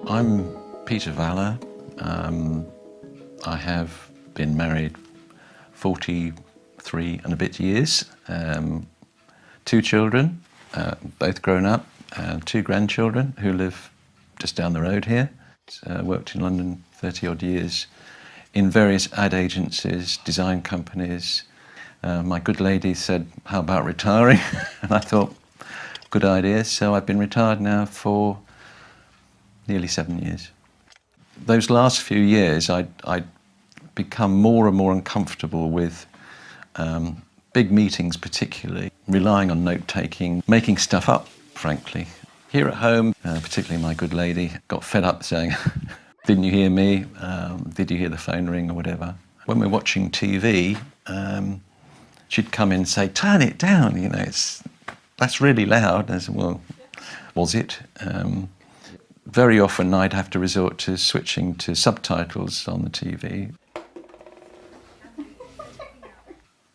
I'm Peter Valler. I have been married 43 and a bit years. 2 children, both grown up, 2 grandchildren who live just down the road here. Worked in London 30 odd years in various ad agencies, design companies. My good lady said, how about retiring? And I thought, good idea. So I've been retired now for nearly 7 years. Those last few years, I'd become more and more uncomfortable with big meetings particularly, relying on note-taking, making stuff up, frankly. Here at home, particularly my good lady, got fed up saying, didn't you hear me? Did you hear the phone ring or whatever? When we're watching TV, she'd come in and say, turn it down, you know, that's really loud. And I said, well, was it? Very often I'd have to resort to switching to subtitles on the TV.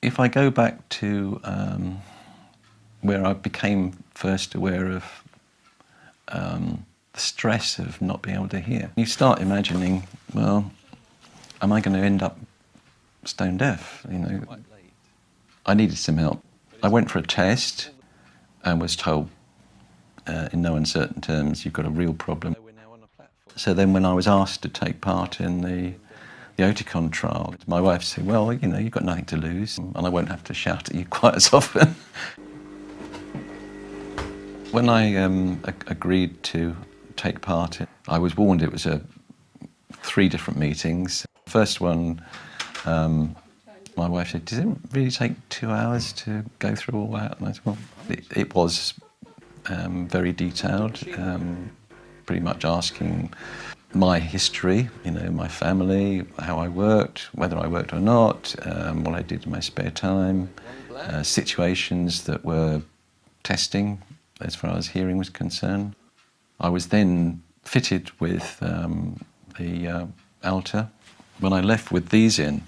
If I go back to where I became first aware of the stress of not being able to hear, you start imagining, well, am I going to end up stone deaf? You know, I needed some help. I went for a test and was told in no uncertain terms, you've got a real problem. So then when I was asked to take part in the OTICON trial, my wife said, well, you know, you've got nothing to lose and I won't have to shout at you quite as often. When I agreed to take part, I was warned it was 3 different meetings. First one, my wife said, does it really take 2 hours to go through all that? And I said, well, it was very detailed, pretty much asking my history, you know, my family, how I worked, whether I worked or not, what I did in my spare time, situations that were testing as far as hearing was concerned. I was then fitted with the Alta. When I left with these in,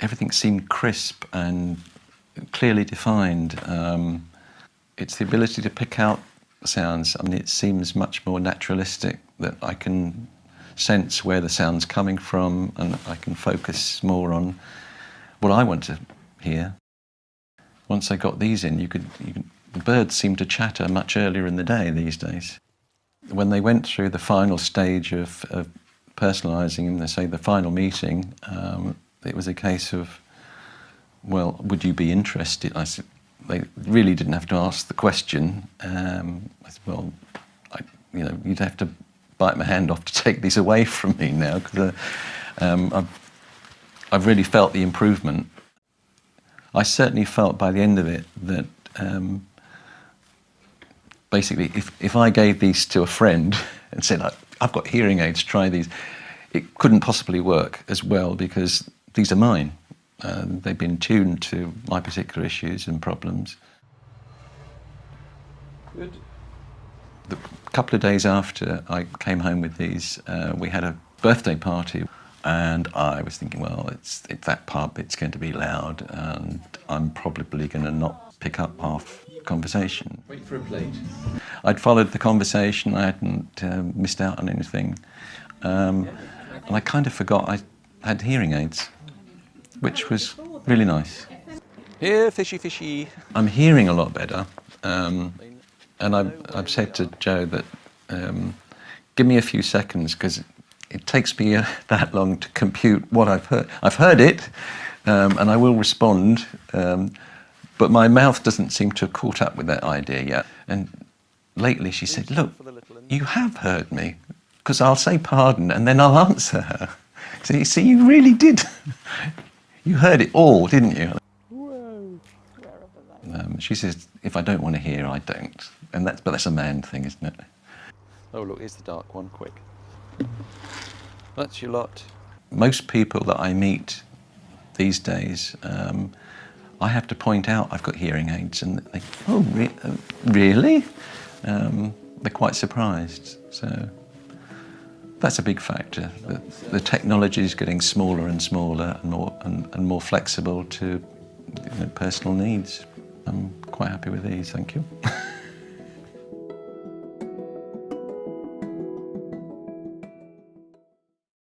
everything seemed crisp and clearly defined. It's the ability to pick out sounds. I mean, it seems much more naturalistic, that I can sense where the sound's coming from and I can focus more on what I want to hear. Once I got these in, the birds seem to chatter much earlier in the day these days. When they went through the final stage of personalising, they say the final meeting, it was a case of, well, would you be interested? I said, they really didn't have to ask the question. I said, well, you know, you'd have to bite my hand off to take these away from me now, because I've really felt the improvement. I certainly felt by the end of it that basically if I gave these to a friend and said, I've got hearing aids, try these, it couldn't possibly work as well because these are mine. They've been tuned to my particular issues and problems. Good. A couple of days after I came home with these, we had a birthday party, and I was thinking, well, it's that pub, it's going to be loud, and I'm probably going to not pick up half conversation. Wait for a plate. I'd followed the conversation, I hadn't missed out on anything, and I kind of forgot I had hearing aids, which was really nice. Here, fishy, fishy. I'm hearing a lot better, and I've said to Joe that give me a few seconds, because it takes me that long to compute what I've heard. I've heard it, and I will respond, but my mouth doesn't seem to have caught up with that idea yet. And lately she said, look, you have heard me, because I'll say pardon and then I'll answer her. So you see, you really did. You heard it all, didn't you? She says, if I don't want to hear, I don't. But that's a man thing, isn't it? Oh, look, here's the dark one, quick. That's your lot. Most people that I meet these days, I have to point out I've got hearing aids, and they, oh, really? They're quite surprised. So that's a big factor. The technology is getting smaller and smaller and more flexible to personal needs. I'm quite happy with these, thank you.